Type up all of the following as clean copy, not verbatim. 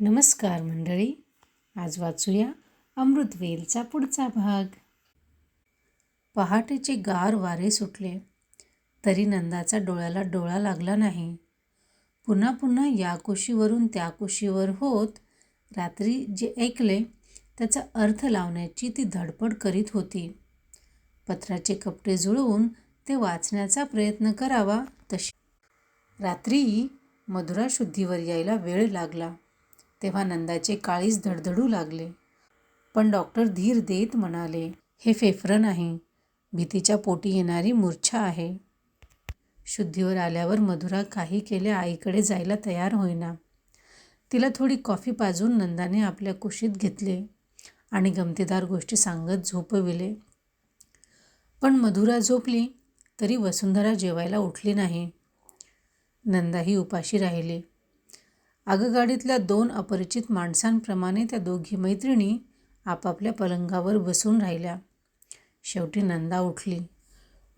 नमस्कार मंडळी. आज वाचूया अमृतवेलचा पुढचा भाग. पहाटेचे गार वारे सुटले तरी नंदाचा डोळ्याला डोळा लागला नाही. पुन्हा पुन्हा या कुशीवरून त्या कुशीवर होत रात्री जे ऐकले त्याचा अर्थ लावण्याची ती धडपड करीत होती. पत्राचे कपडे जुळवून ते वाचण्याचा प्रयत्न करावा तशी रात्री मधुरा शुद्धीवर यायला वेळ लागला तेव्हा नंदाचे काळीज धडधडू लागले. पण डॉक्टर धीर देत म्हणाले, हे फेफरं नाही, भीतीच्या पोटी येणारी मूर्छा आहे. शुद्धीवर आल्यावर मधुरा काही केले आईकडे जायला तयार होईना. तिला थोडी कॉफी पाजून नंदाने आपल्या कुशीत घेतले आणि गमतीदार गोष्टी सांगत झोपविले. पण मधुरा झोपली तरी वसुंधरा जेवायला उठली नाही. नंदाही उपाशी राहिली. आगगाडीतल्या 2 अपरिचित माणसांप्रमाणे त्या दोघी मैत्रिणी आपापल्या पलंगावर बसून राहिल्या. शेवटी नंदा उठली.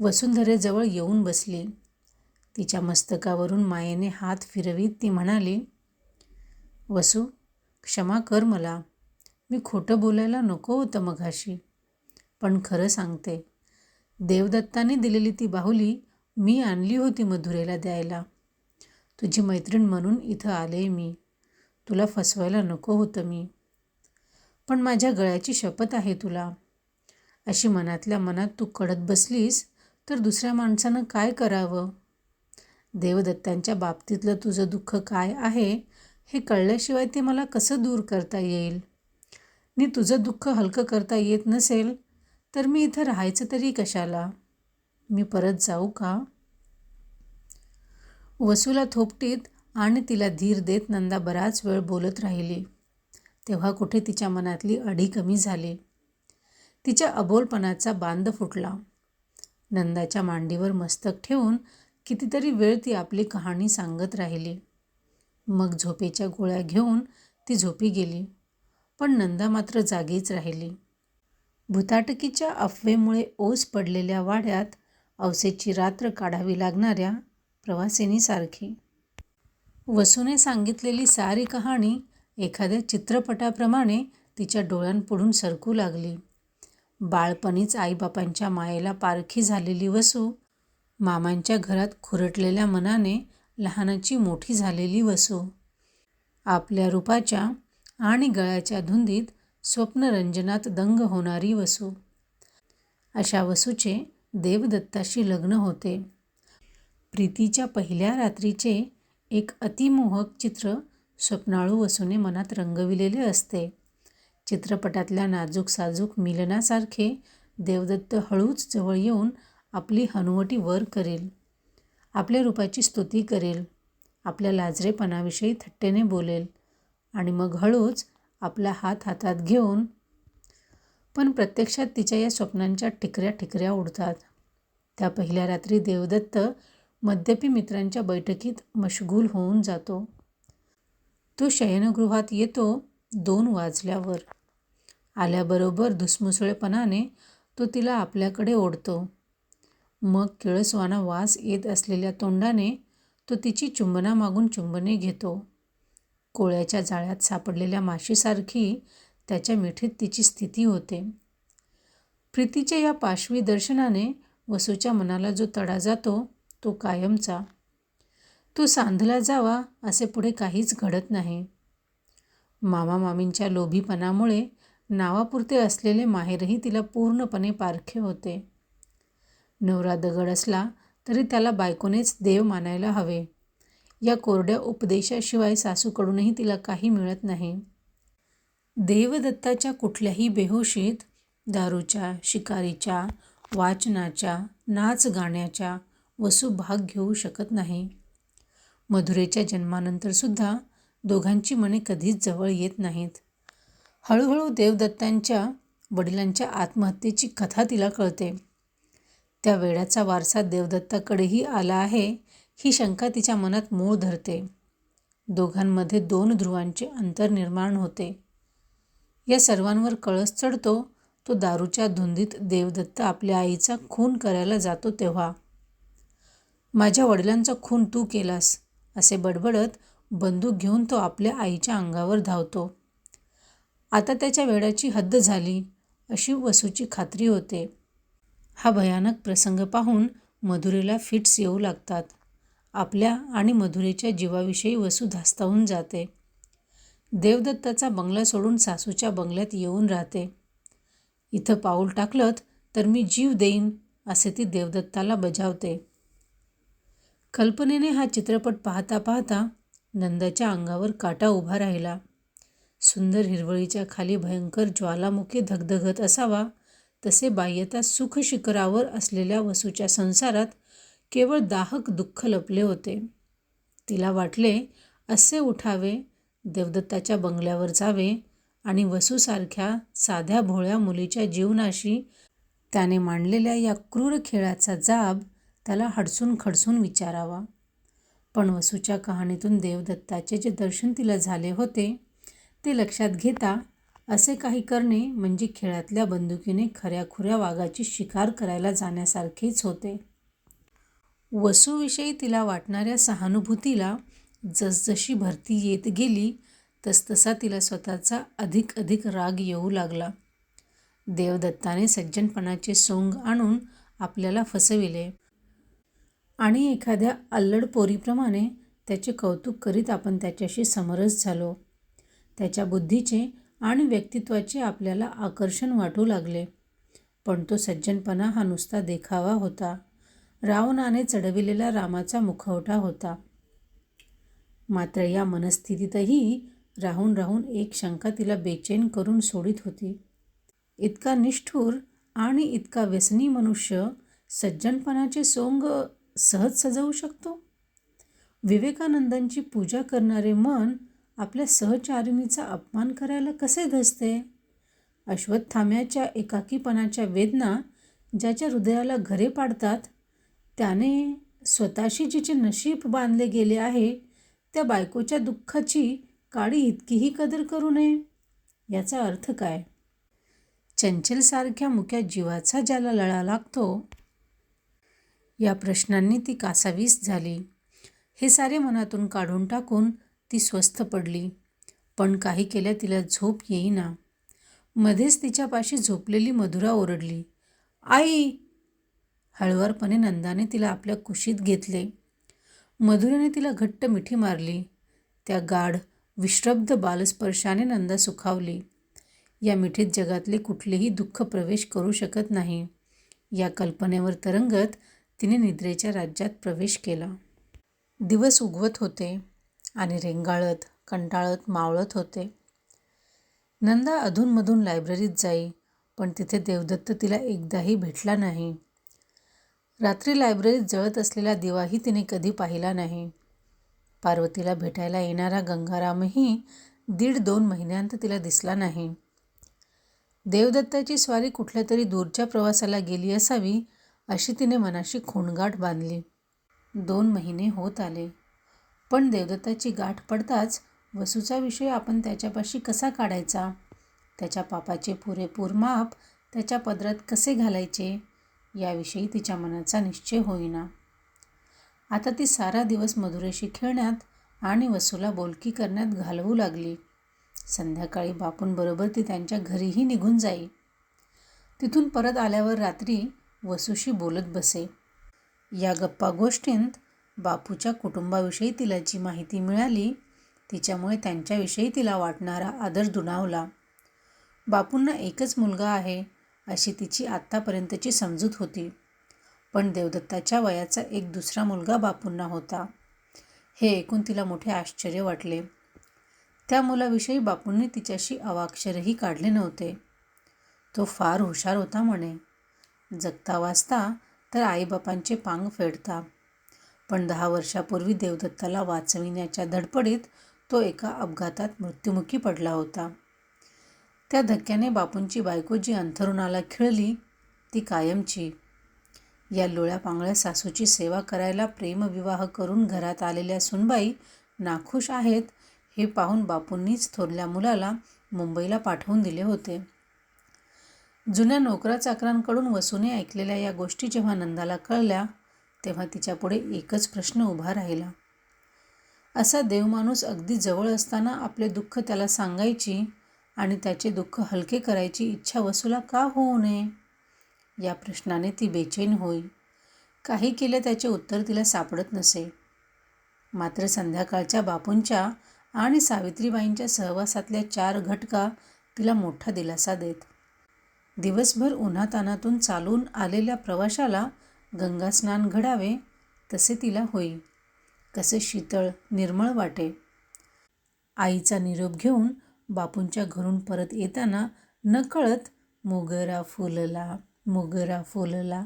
वसुंधरेजवळ येऊन बसली. तिच्या मस्तकावरून मायेने हात फिरवीत ती म्हणाली, वसू, क्षमा कर मला. मी खोटं बोलायला नको होतं मघाशी. पण खरं सांगते, देवदत्ताने दिलेली ती बाहुली मी आणली होती मधुरेला द्यायला. तुझी मैत्रीण म्हणून इथं आले मी. तुला फसवायला नको होतं मी. पण माझ्या गळ्याची शपथ आहे तुला. अशी मनातल्या मनात तू कढत बसलीस तर दुसऱ्या माणसानं काय करावं? देवदत्तांच्या बाबतीतलं तुझं दुःख काय आहे हे कळल्याशिवाय ते मला कसं दूर करता येईल? नि तुझं दुःख हलकं करता येत नसेल तर मी इथं राहायचं तरी कशाला? मी परत जाऊ का? वसूला थोपटीत आणि तिला धीर देत नंदा बराच वेळ बोलत राहिली. तेव्हा कुठे तिच्या मनातली अढी कमी झाली. तिच्या अबोलपणाचा बांध फुटला. नंदाच्या मांडीवर मस्तक ठेवून कितीतरी वेळ ती आपली कहाणी सांगत राहिली. मग झोपेच्या गोळ्या घेऊन ती झोपी गेली. पण नंदा मात्र जागीच राहिली. भुताटकीच्या अफवेमुळे ओस पडलेल्या वाड्यात अवसेची रात्र काढावी लागणाऱ्या प्रवासिनीसारखी. वसूने सांगितलेली सारी कहाणी एखाद्या चित्रपटाप्रमाणे तिच्या डोळ्यांपुढून सरकू लागली. बाळपणीच आईबापांच्या मायेला पारखी झालेली वसू, मामांच्या घरात खुरटलेल्या मनाने लहानाची मोठी झालेली वसू, आपल्या रूपाच्या आणि गळ्याच्या धुंदीत स्वप्नरंजनात दंग होणारी वसू. अशा वसूचे देवदत्ताशी लग्न होते. प्रीतीच्या पहिल्या रात्रीचे एक अतिमोहक चित्र स्वप्नाळू वसूने मनात रंगविलेले असते. चित्रपटातल्या नाजूक साजूक मिलनासारखे देवदत्त हळूच जवळ येऊन आपली हनुवटी वर करेल, आपल्या रूपाची स्तुती करेल, आपल्या लाजरेपणाविषयी थट्टेने बोलेल आणि मग हळूच आपला हात हातात घेऊन. पण प्रत्यक्षात तिच्या या स्वप्नांच्या ठिकऱ्या ठिकऱ्या उडतात. त्या पहिल्या रात्री देवदत्त मद्यपी मित्रांच्या बैठकीत मशगूल होऊन जातो. तो शयनगृहात येतो 2 वाजल्यावर. आल्याबरोबर धुसमुसळेपणाने तो तिला आपल्याकडे ओढतो. मग किळसवाना वास येत असलेल्या तोंडाने तो तिची चुंबनामागून चुंबने घेतो. कोळ्याच्या जाळ्यात सापडलेल्या माशीसारखी त्याच्या मिठीत तिची स्थिती होते. प्रीतीच्या या पाशवी दर्शनाने वसूच्या मनाला जो तडा जातो तो कायमचा. तो सांधला जावा असे पुढे काहीच घडत नाही. मामा मामींच्या लोभीपणामुळे नावापुरते असलेले माहेरही तिला पूर्णपणे पारखे होते. नवरा दगड असला तरी त्याला बायकोनेच देव मानायला हवे या कोरड्या उपदेशाशिवाय सासूकडूनही तिला काही मिळत नाही. देवदत्ताच्या कुठल्याही बेहोशीत, दारूच्या, शिकारीच्या, वाचनाच्या, नाच गाण्याच्या वसू भाग घेऊ शकत नाही. मधुरेच्या जन्मानंतरसुद्धा दोघांची मने कधीच जवळ येत नाहीत. हळूहळू देवदत्तांच्या वडिलांच्या आत्महत्येची कथा तिला कळते. त्या वेड्याचा वारसा देवदत्ताकडेही आला आहे ही शंका तिच्या मनात मूळ धरते. दोघांमध्ये 2 ध्रुवांचे अंतर निर्माण होते. या सर्वांवर कळस चढतो तो दारूच्या धुंदीत देवदत्त आपल्या आईचा खून करायला जातो तेव्हा. माझ्या वडिलांचा खून तू केलास असे बडबडत बंदूक घेऊन तो आपल्या आईच्या अंगावर धावतो. आता त्याच्या वेडाची हद्द झाली अशी वसूची खात्री होते. हा भयानक प्रसंग पाहून मधुरेला फिट्स येऊ लागतात. आपल्या आणि मधुरेच्या जीवाविषयी वसू धास्तावून जाते. देवदत्ताचा बंगला सोडून सासूच्या बंगल्यात येऊन राहते. इथं पाऊल टाकलंत तर मी जीव देईन असे ती देवदत्ताला बजावते. कल्पनेने हा चित्रपट पाहता पाहता नंदाच्या अंगावर काटा उभा राहिला. सुंदर हिरवळीच्या खाली भयंकर ज्वालामुखी धगधगत असावा तसे बाह्यता सुख शिखरावर असलेल्या वसूच्या संसारात केवळ दाहक दुःख लपले होते. तिला वाटले असे उठावे, देवदत्ताच्या बंगल्यावर जावे आणि वसूसारख्या साध्या भोळ्या मुलीच्या जीवनाशी त्याने मांडलेल्या या क्रूर खेळाचा जाब त्याला हडसून खडसून विचारावा. पण वसूच्या कहाणीतून देवदत्ताचे जे दर्शन तिला झाले होते ते लक्षात घेता असे काही करणे म्हणजे खेळातल्या बंदुकीने खऱ्याखुऱ्या वाघाची शिकार करायला जाण्यासारखेच होते. वसूविषयी तिला वाटणाऱ्या सहानुभूतीला जसजशी भरती येत गेली तसतसा तिला स्वतःचा अधिक अधिक राग येऊ लागला. देवदत्ताने सज्जनपणाचे सोंग आणून आपल्याला फसविले आणि एखाद्या अल्लड पोरीप्रमाणे त्याचे कौतुक करीत आपण त्याच्याशी समरस झालो. त्याच्या बुद्धीचे आणि व्यक्तित्वाचे आपल्याला आकर्षण वाटू लागले. पण तो सज्जनपणा हा नुसता देखावा होता. रावणाने चढविलेला रामाचा मुखवटा होता. मात्र या मनस्थितीतही राहून राहून एक शंका तिला बेचैन करून सोडित होती. इतका निष्ठुर आणि इतका व्यसनी मनुष्य सज्जनपणाचे सोंग सहज सजवू शकतो? विवेकानंदांची पूजा करणारे मन आपल्या सहचारिणीचा अपमान करायला कसे धजते? अश्वत्थाम्याच्या एकाकीपणाच्या वेदना ज्याच्या हृदयाला घरे पाडतात, त्याने स्वतःशी जिचे नशीब बांधले गेले आहे त्या बायकोच्या दुःखाची काडी इतकीही कदर करू नये. याचा अर्थ काय? चंचलसारख्या मुक्या जीवाचा ज्याला लळा लागतो, या प्रश्नांनी ती कासावीस झाली. हे सारे मनातून काढून टाकून ती स्वस्थ पडली. पण काही केल्या तिला झोप येईना. मध्येच तिच्यापाशी झोपलेली मधुरा ओरडली, आई! हळुवारपणे नंदाने तिला आपल्या कुशीत घेतले. मधुरेने तिला घट्ट मिठी मारली. त्या गाढ विश्रब्ध बालस्पर्शाने नंदा सुखावली. या मिठीत जगातले कुठलेही दुःख प्रवेश करू शकत नाही, या कल्पनेवर तरंगत तिने निद्रेच्या राज्यात प्रवेश केला. दिवस उगवत होते आणि रेंगाळत कंटाळत मावळत होते. नंदा अधूनमधून लायब्ररीत जाई, पण तिथे देवदत्त तिला एकदाही भेटला नाही. रात्री लायब्ररीत जळत असलेला दिवाही तिने कधी पाहिला नाही. पार्वतीला भेटायला येणारा गंगारामही 1.5-2 महिन्यांत तिला दिसला नाही. देवदत्ताची स्वारी कुठल्या तरी दूरच्या प्रवासाला गेली असावी अशी तिने मनाशी खूणगाठ बांधली. 2 महिने होत आले, पण देवदत्ताची गाठ पडताच वसूचा विषय आपण त्याच्यापाशी कसा काढायचा, त्याच्या पापाचे पुरेपूर माप त्याच्या पदरात कसे घालायचे याविषयी तिच्या मनाचा निश्चय होईना. आता ती सारा दिवस मधुरेशी खेळण्यात आणि वसूला बोलकी करण्यात घालवू लागली. संध्याकाळी बापूंबरोबर ती त्यांच्या घरीही निघून जाई. तिथून परत आल्यावर रात्री वसूशी बोलत बसे. या गप्पा गोष्टींत बापूच्या कुटुंबाविषयी तिला जी माहिती मिळाली तिच्यामुळे त्यांच्याविषयी तिला वाटणारा आदर दुणावला. बापूंना एकच मुलगा आहे अशी तिची आत्तापर्यंतची समजूत होती, पण देवदत्ताच्या वयाचा एक दुसरा मुलगा बापूंना होता. हे ऐकून तिला मोठे आश्चर्य वाटले. त्या मुलाविषयी बापूंनी तिच्याशी अवाक्षरही काढले नव्हते. तो फार हुशार होता म्हणे. जगता वाचता तर आईबापांचे पांग फेडता. पण 10 वर्षापूर्वी देवदत्ताला वाचविण्याच्या धडपडीत तो एका अपघातात मृत्युमुखी पडला होता. त्या धक्क्याने बापूंची बायको जी अंथरुणाला खिळली ती कायमची. या लोळ्यापांगळ्या सासूची सेवा करायला प्रेमविवाह करून घरात आलेल्या सुनबाई नाखुश आहेत हे पाहून बापूंनीच थोरल्या मुलाला मुंबईला पाठवून दिले होते. जुन्या नोकराचाकरांकडून वसूने ऐकलेल्या या गोष्टी जेव्हा नंदाला कळल्या तेव्हा तिच्यापुढे एकच प्रश्न उभा राहिला. असा देवमाणूस अगदी जवळ असताना आपले दुःख त्याला सांगायची आणि त्याचे दुःख हलके करायची इच्छा वसूला का होऊ नये? या प्रश्नाने ती बेचैन होई. काही केले त्याचे उत्तर तिला सापडत नसे. मात्र संध्याकाळच्या बापूंच्या आणि सावित्रीबाईंच्या सहवासातल्या 4 घटका तिला मोठा दिलासा देत. दिवसभर उन्हातानातून चालून आलेल्या प्रवाशाला गंगास्नान घडावे तसे तिला होई. कसे शीतळ निर्मळ वाटे. आईचा निरोप घेऊन बापूंच्या घरून परत येताना नकळत मोगरा फुलला, मोगरा फुलला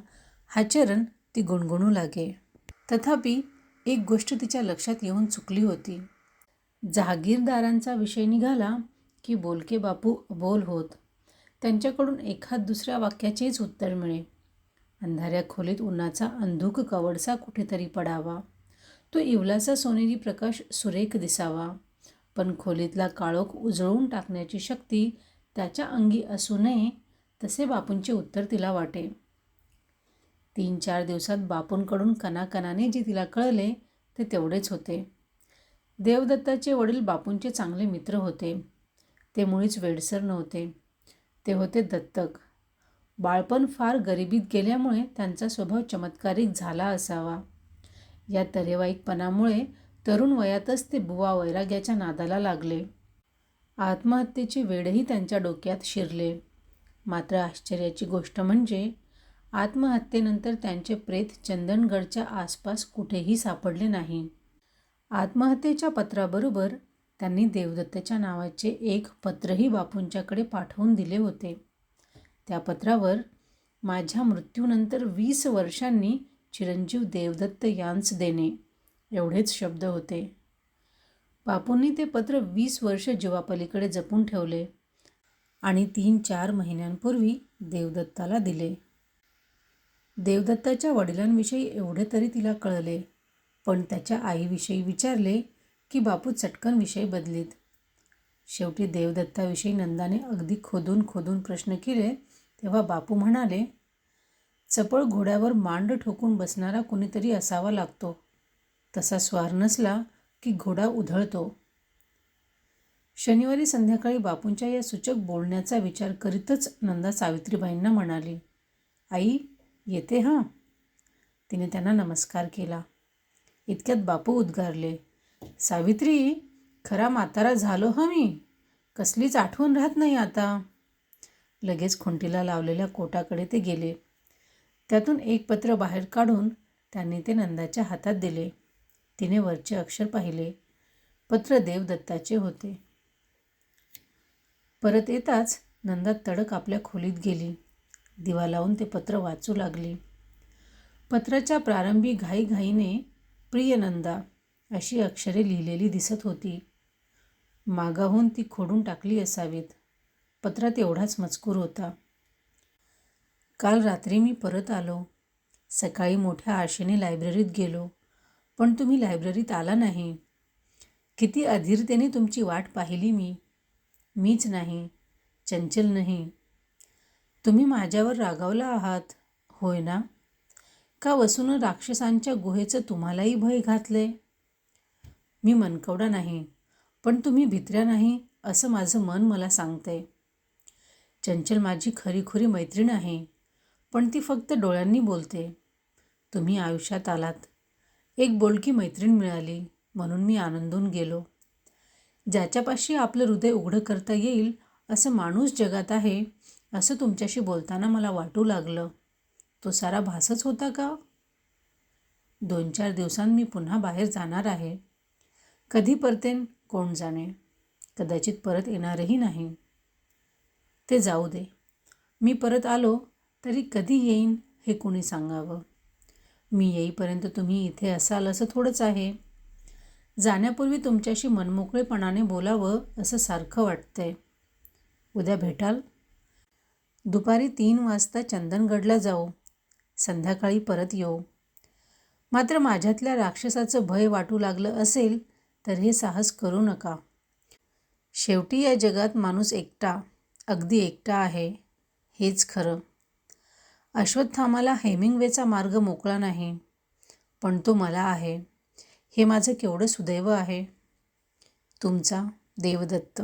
हा चरण ती गुणगुणू लागे. तथापि एक गोष्ट तिच्या लक्षात येऊन चुकली होती. जहागीरदारांचा विषय निघाला की बोलके बापू अबोल होत. त्यांच्याकडून एखाद दुसऱ्या वाक्याचेच उत्तर मिळे. अंधाऱ्या खोलीत उन्हाचा अंधुक कवडसा कुठेतरी पडावा. तो इवलाचा सोनेरी प्रकाश सुरेख दिसावा. पण खोलीतला काळोख उजळून टाकण्याची शक्ती त्याच्या अंगी असू नये तसे बापूंचे उत्तर तिला वाटे. 3-4 दिवसात बापूंकडून कणाकणाने जे तिला कळले ते तेवढेच होते. देवदत्ताचे वडील बापूंचे चांगले मित्र होते. ते मुळीच वेडसर नव्हते. ते होते दत्तक. बाळपण फार गरिबीत गेल्यामुळे त्यांचा स्वभाव चमत्कारिक झाला असावा. या तरेवाईकपणामुळे तरुण वयातच ते बुवा वैराग्याच्या नादाला लागले. आत्महत्येचे वेडही त्यांच्या डोक्यात शिरले. मात्र आश्चर्याची गोष्ट म्हणजे आत्महत्येनंतर त्यांचे प्रेत चंदनगडच्या आसपास कुठेही सापडले नाही. आत्महत्येच्या पत्राबरोबर त्यांनी देवदत्तच्या नावाचे एक पत्रही बापूंच्याकडे पाठवून दिले होते. त्या पत्रावर माझ्या मृत्यूनंतर 20 वर्षांनी चिरंजीव देवदत्त यांस देणे एवढेच शब्द होते. बापूंनी ते पत्र 20 वर्ष जीवापलीकडे जपून ठेवले आणि 3-4 महिन्यांपूर्वी देवदत्ताला दिले. देवदत्ताच्या वडिलांविषयी एवढे तरी तिला कळले, पण त्याच्या आईविषयी विचारले की बापू चटकन विषय बदलीत. शेवटी देवदत्ताविषयी नंदाने अगदी खोदून खोदून प्रश्न केले तेव्हा बापू म्हणाले, चपळ घोड्यावर मांड ठोकून बसणारा कुणीतरी असावा लागतो. तसा स्वार नसला की घोडा उधळतो. शनिवारी संध्याकाळी बापूंच्या या सूचक बोलण्याचा विचार करीतच नंदा सावित्रीबाईंना म्हणाली, आई येते हां. तिने त्यांना नमस्कार केला. इतक्यात बापू उद्गारले, सावित्री, खरा म्हातारा झालो हं मी. कसलीच आठवण राहत नाही आता. लगेच खुंटीला लावलेल्या कोटाकडे ते गेले. त्यातून एक पत्र बाहेर काढून त्यांनी ते नंदाच्या हातात दिले. तिने वरचे अक्षर पाहिले. पत्र देवदत्ताचे होते. परत येताच नंदा तडक आपल्या खोलीत गेली. दिवा लावून ते पत्र वाचू लागली. पत्राच्या प्रारंभी घाईघाईने प्रिय नंदा अशी अक्षरे लिहिलेली दिसत होती. मागाहून ती खोडून टाकली असावीत. पत्रात एवढाच मजकूर होता. काल रात्री मी परत आलो. सकाळी मोठ्या आशेने लायब्ररीत गेलो, पण तुम्ही लायब्ररीत आला नाही. किती अधीरतेने तुमची वाट पाहिली मी. मीच नाही, चंचल नाही. तुम्ही माझ्यावर रागावला आहात, होय ना? का वसून राक्षसांच्या गुहेचं तुम्हालाही भय घातलंय? मी मनकवडा नाही, पण तुम्ही भित्र्या नाही असं माझं मन मला सांगतंय. चंचल माझी खरीखुरी मैत्रीण आहे, पण ती फक्त डोळ्यांनी बोलते. तुम्ही आयुष्यात आलात. एक बोलकी मैत्रीण मिळाली म्हणून मी आनंदून गेलो. ज्याच्यापाशी आपलं हृदय उघडं करता येईल असं माणूस जगात आहे असं तुमच्याशी बोलताना मला वाटू लागलं. तो सारा भासच होता का? 2-4 दिवसांत मी पुन्हा बाहेर जाणार आहे. कधी परतेन कोण जाणे. कदाचित परत येणारही नाही. ते जाऊ दे. मी परत आलो तरी कधी येईन हे कोणी सांगावं. मी येईपर्यंत तुम्ही इथे असाल असं थोडंच आहे. जाण्यापूर्वी तुमच्याशी मनमोकळेपणाने बोलावं असं सारखं वाटतंय. उद्या भेटाल? दुपारी 3 वाजता चंदनगडला जाऊ. संध्याकाळी परत येऊ. मात्र माझ्यातल्या राक्षसाचं भय वाटू लागलं असेल तर हे साहस करू नका. शेवटी या जगात माणूस एकटा, अगदी एकटा आहे. हेच खरं. अश्वत्थामाला हेमिंग्वेचा मार्ग मोकळा नाही, पण तो मला आहे. हे माझं केवढं सुदैव आहे. तुमचा देवदत्त.